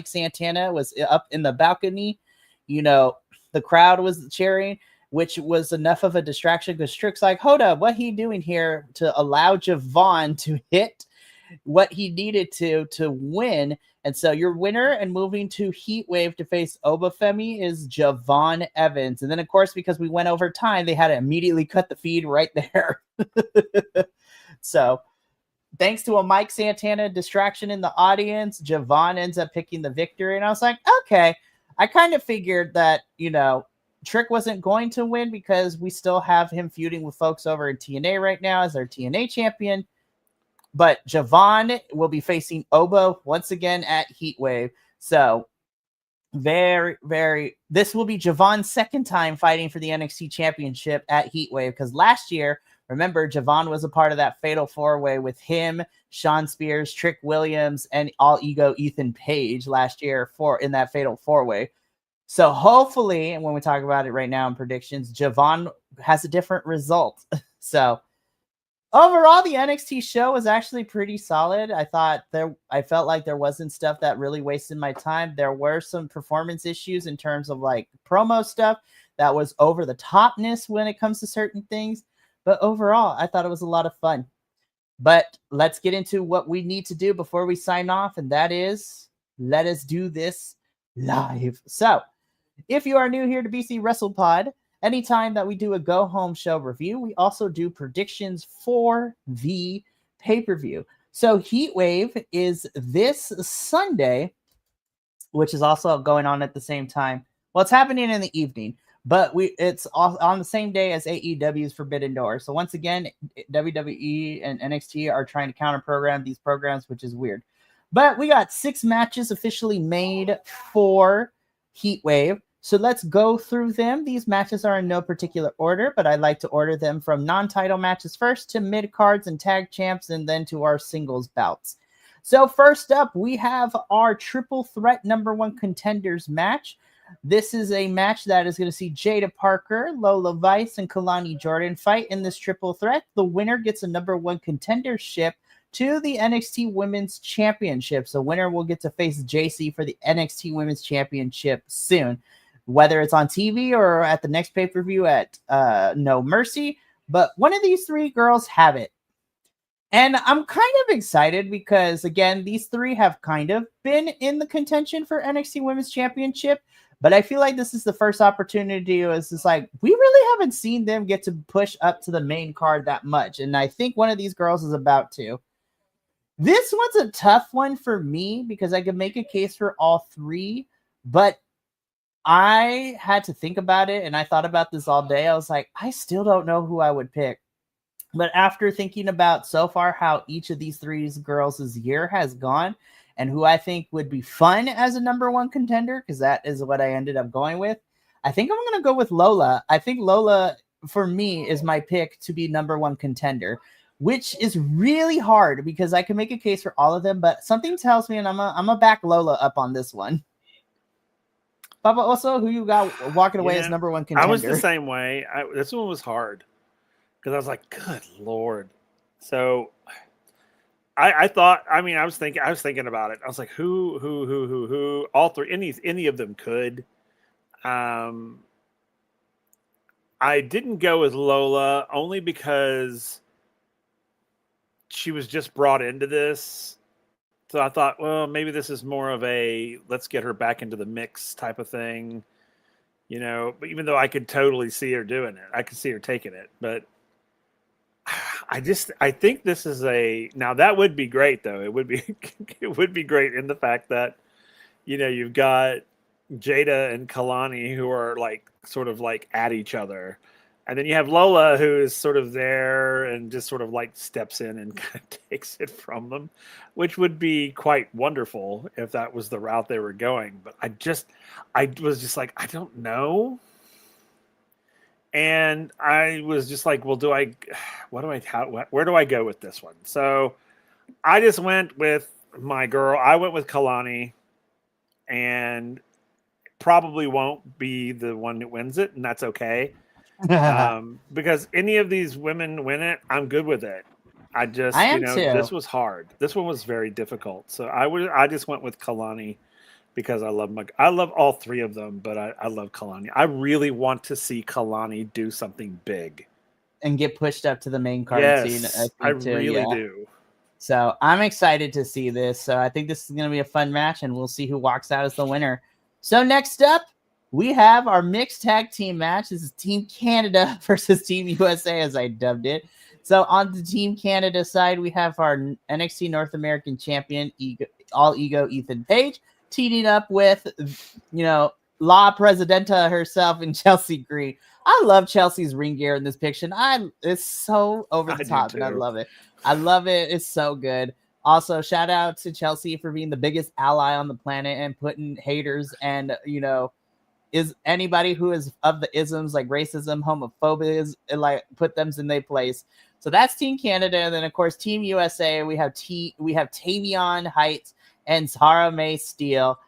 Santana, was up in the balcony. You know, the crowd was cheering, which was enough of a distraction because Trick's like, hold up, what he doing here to allow Javon to hit what he needed to win. And so your winner and moving to Heatwave to face Obafemi is Javon Evans. And then, of course, because we went over time, they had to immediately cut the feed right there. So thanks to a Mike Santana distraction in the audience, Javon ends up picking the victory. And I was like, okay, I kind of figured that, you know, Trick wasn't going to win because we still have him feuding with folks over in TNA right now as our TNA champion. But Javon will be facing Obo once again at Heatwave. So very, very, this will be Javon's second time fighting for the NXT championship at Heatwave. Because last year, remember, Javon was a part of that fatal 4-way with him, Sean Spears, Trick Williams, and All Ego Ethan Page last year in that fatal 4-way. So hopefully, and when we talk about it right now in predictions, Javon has a different result. So overall, the NXT show was actually pretty solid. I felt like there wasn't stuff that really wasted my time. There were some performance issues in terms of like promo stuff that was over the topness when it comes to certain things. But overall, I thought it was a lot of fun. But let's get into what we need to do before we sign off. And that is, let us do this live. So if you are new here to BC WrestlePod, anytime that we do a go-home show review, we also do predictions for the pay-per-view. So Heatwave is this Sunday, which is also going on at the same time. Well, it's happening in the evening, but it's on the same day as AEW's Forbidden Door. So once again, WWE and NXT are trying to counter-program these programs, which is weird. But we got 6 matches officially made for Heatwave. So let's go through them. These matches are in no particular order, but I like to order them from non-title matches first to mid-cards and tag champs, and then to our singles bouts. So first up, we have our triple threat number one contenders match. This is a match that is going to see Jada Parker, Lola Vice, and Kalani Jordan fight in this triple threat. The winner gets a number one contendership to the NXT Women's Championship. So winner will get to face JC for the NXT Women's Championship soon, whether it's on TV or at the next pay-per-view at No Mercy. But one of these three girls have it. And I'm kind of excited because, again, these three have kind of been in the contention for NXT Women's Championship. But I feel like this is the first opportunity. It's just like, we really haven't seen them get to push up to the main card that much. And I think one of these girls is about to. This one's a tough one for me because I could make a case for all three, but I had to think about it, and I thought about this all day. I was like, I still don't know who I would pick. But after thinking about so far how each of these three girls' year has gone and who I think would be fun as a number one contender, because that is what I ended up going with, I think I'm going to go with Lola. I think Lola, for me, is my pick to be number one contender, which is really hard because I can make a case for all of them, but something tells me, and I'm gonna back Lola up on this one. Papa, also, who you got walking away as number one contender? I was the same way. This one was hard because I was like, "Good Lord!" So I thought. I mean, I was thinking about it. I was like, "Who? All three? Any of them could." I didn't go with Lola only because she was just brought into this. So I thought, well, maybe this is more of a let's get her back into the mix type of thing, but even though I could totally see her doing it, I could see her taking it. But I think this is now that would be great though. It would be great in the fact that, you've got Jada and Kalani who are like sort of like at each other. And then you have Lola, who is sort of there and just sort of like steps in and kind of takes it from them, which would be quite wonderful if that was the route they were going. But I was just like, I don't know. And I was just like, well, where do I go with this one? So I just went with my girl. I went with Kalani, and probably won't be the one that wins it, and that's okay. Because any of these women win it, I'm good with it. I am too. This was hard. This one was very difficult. So I just went with Kalani because I love all three of them, but I love Kalani. I really want to see Kalani do something big and get pushed up to the main card scene. I really do. So I'm excited to see this. So I think this is going to be a fun match, and we'll see who walks out as the winner. So next up, we have our mixed tag team match. This is Team Canada versus Team USA, as I dubbed it. So on the Team Canada side, we have our NXT North American champion, All Ego Ethan Page, teaming up with, La Presidenta herself and Chelsea Green. I love Chelsea's ring gear in this picture. It's so over the top, and I love it. I love it. It's so good. Also, shout out to Chelsea for being the biggest ally on the planet and putting haters and, is anybody who is of the isms like racism, homophobia, like put them in their place. So that's Team Canada. And then of course, Team USA, we have Tavion Heights and Zara May Steele.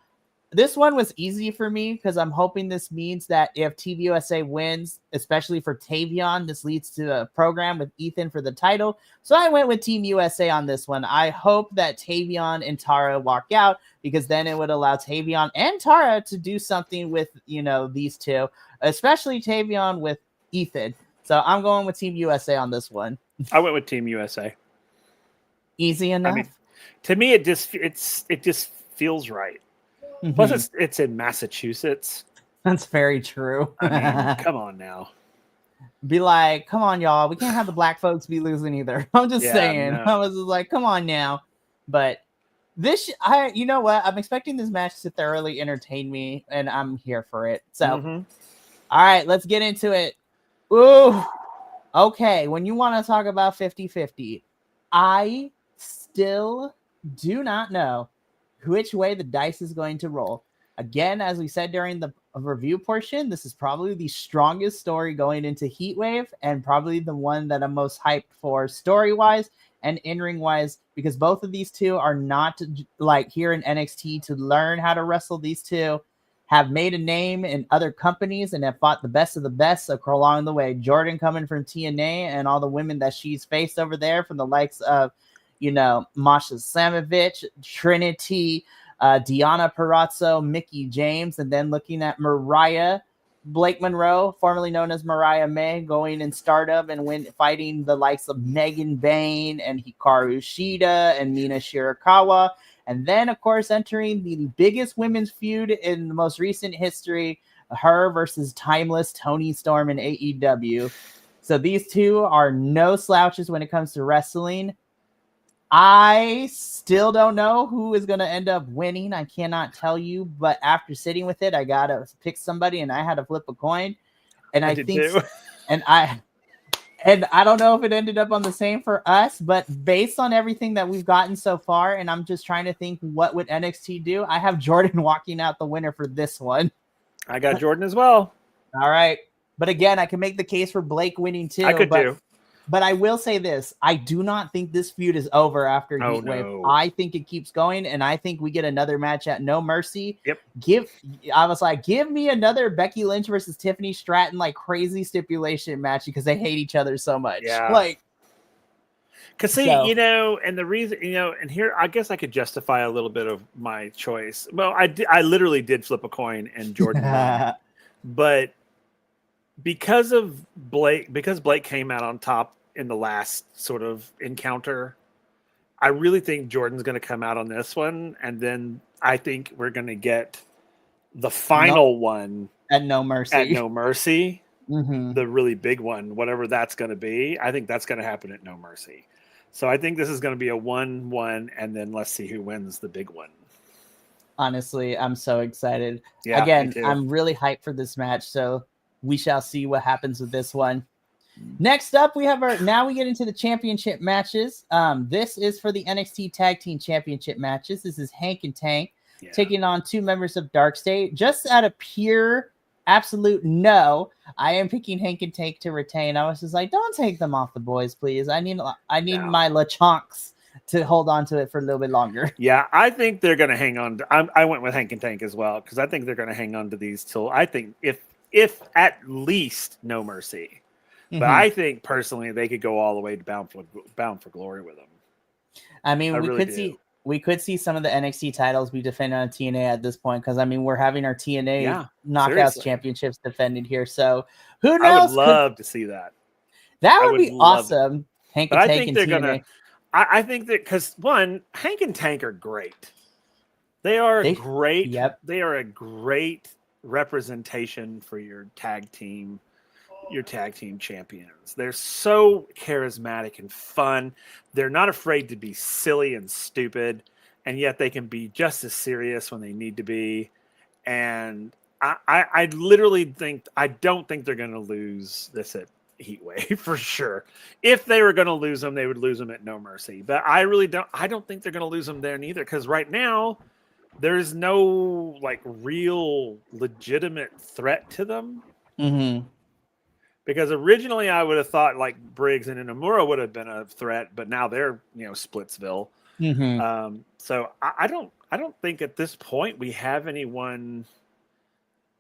This one was easy for me because I'm hoping this means that if Team USA wins, especially for Tavion, this leads to a program with Ethan for the title. So I went with Team USA on this one. I hope that Tavion and Tara walk out because then it would allow Tavion and Tara to do something with, these two, especially Tavion with Ethan. So I'm going with Team USA on this one. I went with Team USA. Easy enough. I mean, to me, it just feels right. Mm-hmm. Plus, it's in Massachusetts. That's very true. I mean, come on now. Be like, come on, y'all. We can't have the black folks be losing either. I'm just saying. No. I was just like, come on now. But you know what? I'm expecting this match to thoroughly entertain me, and I'm here for it. So, All right, let's get into it. Ooh. Okay, when you want to talk about 50-50, I still do not know which way the dice is going to roll. Again, as we said during the review portion, this is probably the strongest story going into Heatwave and probably the one that I'm most hyped for story-wise and in-ring wise, because both of these two are not like here in NXT to learn how to wrestle. These two have made a name in other companies and have fought the best of the best along the way. Jordan coming from TNA and all the women that she's faced over there from the likes of, Masha Slamovich, Trinity, Deanna Perazzo, Mickey James, and then looking at Mariah Blake Monroe, formerly known as Mariah May, going in Stardom and fighting the likes of Megan Bain and Hikaru Shida and Mina Shirakawa. And then, of course, entering the biggest women's feud in the most recent history, her versus Timeless Toni Storm in AEW. So these two are no slouches when it comes to wrestling. I still don't know who is going to end up winning. I cannot tell you, but after sitting with it, I got to pick somebody and I had to flip a coin. And I think, too. and I don't know if it ended up on the same for us, but based on everything that we've gotten so far, and I'm just trying to think what would NXT do, I have Jordan walking out the winner for this one. I got Jordan as well. All right. But again, I can make the case for Blake winning too. I could do. But I will say this. I do not think this feud is over after Heatwave. No. I think it keeps going, and I think we get another match at No Mercy. Yep. Give me another Becky Lynch versus Tiffany Stratton, like crazy stipulation match because they hate each other so much. Yeah. Because and the reason, and here, I guess I could justify a little bit of my choice. Well, I literally did flip a coin and Jordan won. But because Blake came out on top in the last sort of encounter, I really think Jordan's going to come out on this one, and then I think we're going to get the final one at No Mercy. Mm-hmm. The really big one, whatever that's going to be. I think that's going to happen at No Mercy. So I think this is going to be a 1-1, and then let's see who wins the big one. Honestly, I'm so excited. Yeah, again, I'm really hyped for this match, so we shall see what happens with this one. Next up, we get into the championship matches. This is for the NXT Tag Team Championship matches. This is Hank and Tank taking on two members of Dark State. Just out of pure absolute no, I am picking Hank and Tank to retain. I was just like, don't take them off the boys, please. I need my LeChonks to hold on to it for a little bit longer. Yeah, I think they're going to hang on. I went with Hank and Tank as well because I think they're going to hang on to these till I think if at least No Mercy. But I think personally they could go all the way to Bound for Glory with them. I mean, we could see some of the NXT titles be defended on TNA at this point because we're having our TNA Knockouts championships defended here. So who knows? I would love to see that. That would be awesome. Hank and Tank and TNA. I think that because one, Hank and Tank are great. They are great. Yep. They are a great representation for your tag team champions. They're so charismatic and fun. They're not afraid to be silly and stupid, and yet they can be just as serious when they need to be. And I literally don't think they're going to lose this at Heatwave for sure. If they were going to lose them, they would lose them at No Mercy. But I don't think they're going to lose them there neither because right now there's no real legitimate threat to them. Mm-hmm. Because originally I would have thought Briggs and Inamura would have been a threat, but now they're Splitsville. Mm-hmm. So I don't think at this point we have anyone.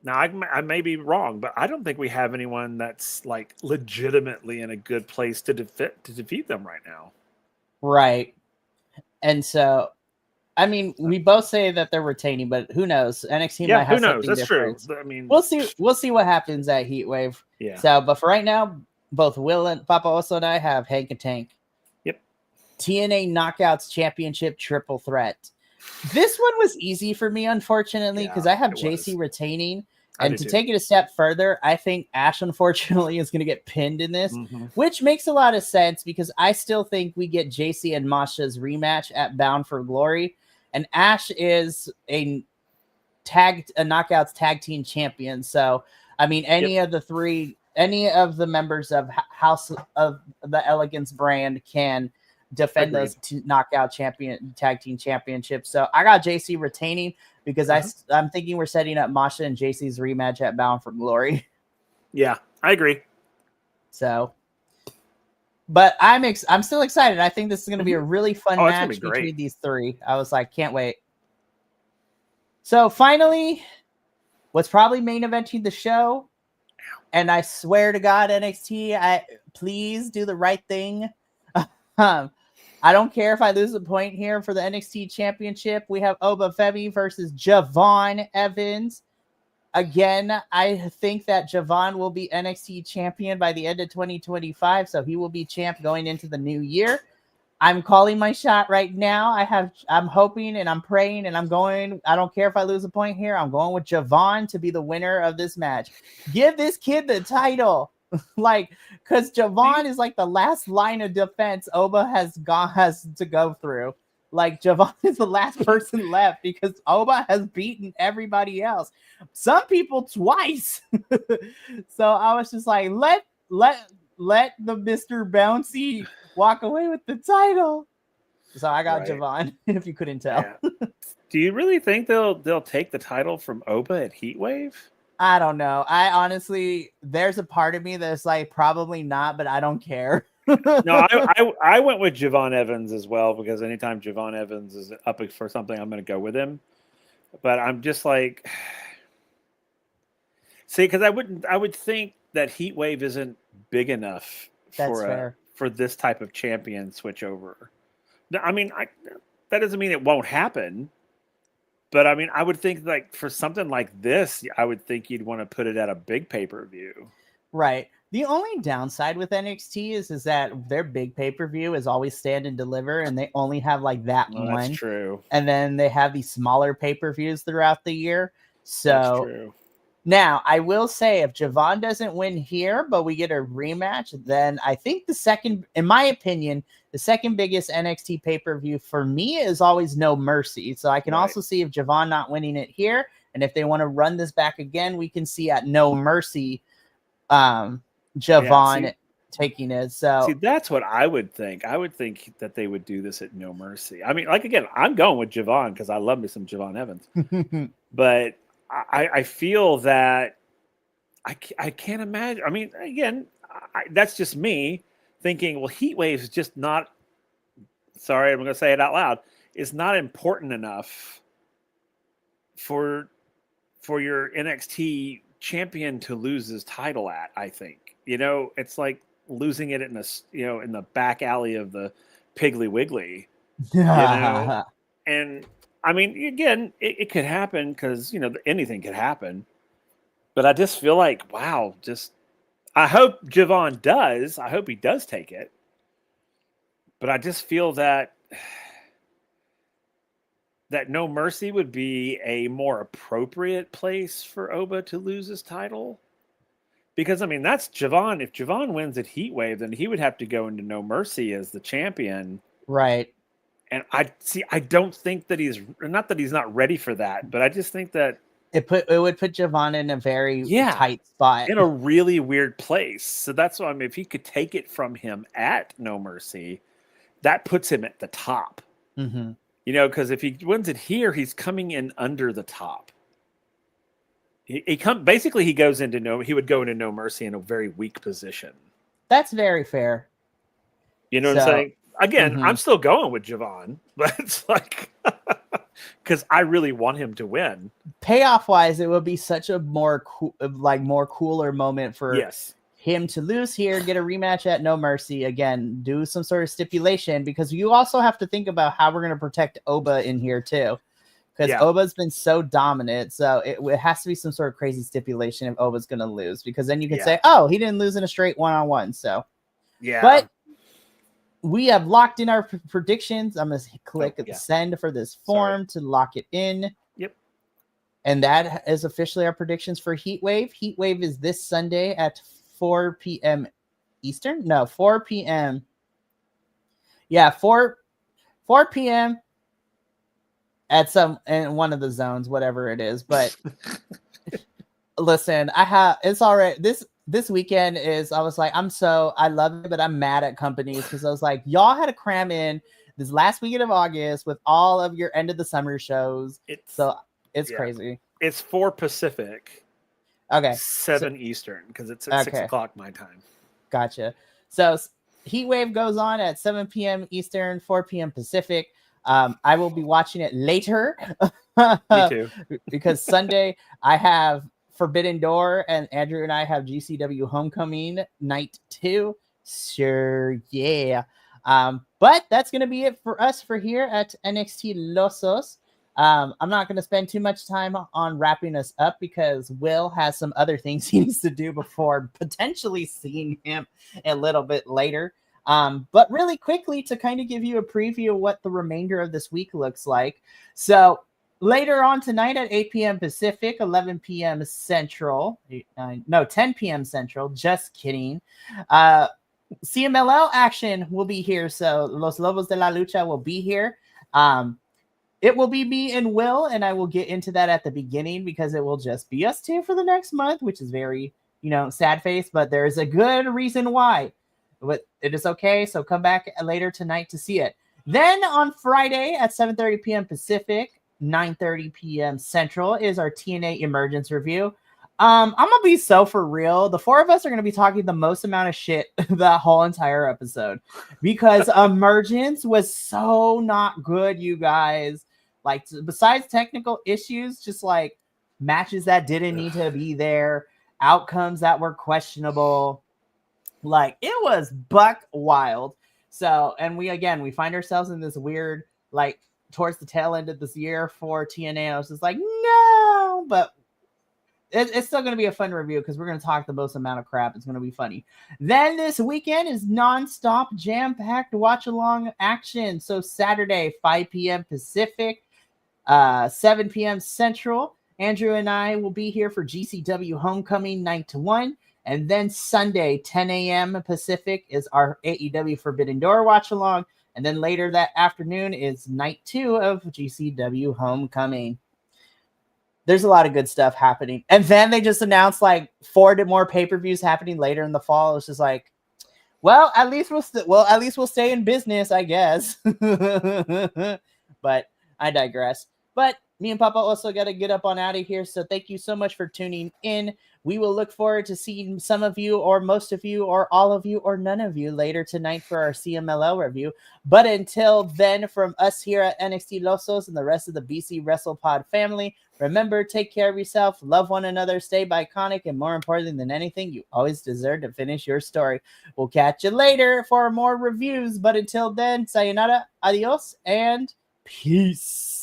Now I may be wrong, but I don't think we have anyone that's legitimately in a good place to defeat them right now. Right, and so. we both say that they're retaining, but who knows? NXT might have something That's different. True. We'll see what happens at Heatwave. Yeah. So, but for right now, both Will and Papa Oso and I have Hank and Tank. Yep. TNA Knockouts Championship Triple Threat. This one was easy for me, unfortunately, because I have JC retaining. And to take it a step further, I think Ash, unfortunately, is going to get pinned in this, which makes a lot of sense because I still think we get JC and Masha's rematch at Bound for Glory. And Ash is a Knockouts tag team champion. So, any of the members of House of the Elegance brand can defend those two Knockout tag team championships. So I got JC retaining because I'm thinking we're setting up Masha and JC's rematch at Bound for Glory. Yeah, I agree. So But I'm still excited. I think this is going to be a really fun Oh, it's gonna be match great. between these three. I was like, can't wait. So finally, what's probably main eventing the show, and I swear to God, NXT, please do the right thing. I don't care if I lose a point here for the NXT Championship. We have Oba Femi versus Javon Evans. Again, I think that Javon will be NXT champion by the end of 2025, so he will be champ going into the new year. I'm calling my shot right now. I'm hoping and I'm praying and I'm going. I don't care if I lose a point here. I'm going with Javon to be the winner of this match. Give this kid the title. Like, because Javon is like the last line of defense Oba has to go through. Like, Javon is the last person left because Oba has beaten everybody else. Some people twice. So I was just like, let the Mr. Bouncy walk away with the title. So I got Javon, if you couldn't tell. Yeah. Do you really think they'll take the title from Oba at Heatwave? I don't know. I honestly, there's a part of me that's like, probably not, but I don't care. No, I went with Javon Evans as well, because anytime Javon Evans is up for something, I'm going to go with him. But I'm just like, see, because I would think that Heatwave isn't big enough for this type of champion switchover. I mean, that doesn't mean it won't happen. But I mean, I would think like for something like this, I would think you'd want to put it at a big pay-per-view. Right. The only downside with NXT is that their big pay-per-view is always stand and deliver, and they only have like that one. That's true. And then they have these smaller pay-per-views throughout the year. So that's true. Now, I will say, if Javon doesn't win here, but we get a rematch, then I think in my opinion, the second biggest NXT pay-per-view for me is always No Mercy. So I can also see if Javon not winning it here, and if they want to run this back again, we can see at No Mercy, Javon taking it. So see, that's what I would think. I would think that they would do this at No Mercy. I mean, like, again, I'm going with Javon because I love me some Javon Evans, but I feel that I can't imagine. I mean, again, that's just me thinking, well, Heatwave is just not, sorry, I'm going to say it out loud, is not important enough for your NXT champion to lose his title at, I think. You know, it's like losing it in the back alley of the Piggly Wiggly. You know? And I mean, again, it could happen because, anything could happen. But I just feel like, wow, I hope Javon does. I hope he does take it. But I just feel that No Mercy would be a more appropriate place for Oba to lose his title. Because, I mean, that's Javon. If Javon wins at Heatwave, then he would have to go into No Mercy as the champion. Right. And I don't think that not that he's not ready for that, but I just think that it would put Javon in a very tight spot. In a really weird place. So that's why, I mean, if he could take it from him at No Mercy, that puts him at the top. Mm-hmm. Because if he wins it here, he's coming in under the top. Basically he would go into No Mercy in a very weak position. That's very fair. You know what I'm saying? Again, I'm still going with Javon, but it's like, because I really want him to win. Payoff wise, it would be such a more cooler moment for him to lose here, get a rematch at No Mercy again, do some sort of stipulation, because you also have to think about how we're going to protect Oba in here too, because Oba's been so dominant. So it has to be some sort of crazy stipulation if Oba's going to lose, because then you can say, oh, he didn't lose in a straight one-on-one. So but we have locked in our predictions. I'm going to click send for this form to lock it in. Yep. And that is officially our predictions for Heatwave. Heatwave is this Sunday at 4 p.m. Eastern? No, 4 p.m. Yeah, 4 p.m. at in one of the zones, whatever it is. But listen, it's all right. This weekend I was like, I love it, but I'm mad at companies because I was like, y'all had to cram in this last weekend of August with all of your end of the summer shows. It's crazy. It's 4 Pacific. Okay. 7 Eastern, because it's at 6 o'clock my time. Gotcha. So Heat Wave goes on at 7 p.m. Eastern, 4 p.m. Pacific. I will be watching it later Me too. because Sunday I have Forbidden Door and Andrew and I have GCW Homecoming Night 2. Sure, yeah. But that's going to be it for us for here at NXTilosos. I'm not going to spend too much time on wrapping us up because Will has some other things he needs to do before potentially seeing him a little bit later. But really quickly to kind of give you a preview of what the remainder of this week looks like. So later on tonight at 8 p.m. Pacific, 11 p.m. Central, 10 p.m. Central, just kidding. CMLL action will be here. So Los Lobos de la Lucha will be here. It will be me and Will, and I will get into that at the beginning because it will just be us two for the next month, which is very, sad face, but there's a good reason why. But it is okay, so come back later tonight to see it. Then on Friday at 7:30 p.m. Pacific, 9:30 p.m. Central is our TNA Emergence review. I'm gonna be so for real. The four of us are gonna be talking the most amount of shit the whole entire episode because Emergence was so not good, you guys. Like, besides technical issues, just like matches that didn't need to be there, outcomes that were questionable. Like, it was buck wild. So, and we find ourselves in this weird, like, towards the tail end of this year for TNA. I was just like, no, but it's still going to be a fun review because we're going to talk the most amount of crap. It's going to be funny. Then this weekend is nonstop jam-packed watch-along action. So Saturday, 5 p.m. Pacific, 7 p.m. Central. Andrew and I will be here for GCW Homecoming Night 1. And then Sunday, 10 a.m. Pacific is our AEW Forbidden Door watch-along. And then later that afternoon is Night 2 of GCW Homecoming. There's a lot of good stuff happening. And then they just announced like 4 more pay-per-views happening later in the fall. It's just like, well, at least we'll stay in business, I guess. But I digress. But me and Papa also got to get up on out of here. So thank you so much for tuning in. We will look forward to seeing some of you or most of you or all of you or none of you later tonight for our CMLL review. But until then, from us here at NXTilosos and the rest of the BC WrestlePod family, remember, take care of yourself, love one another, stay iconic, and more important than anything, you always deserve to finish your story. We'll catch you later for more reviews. But until then, sayonara, adios, and peace.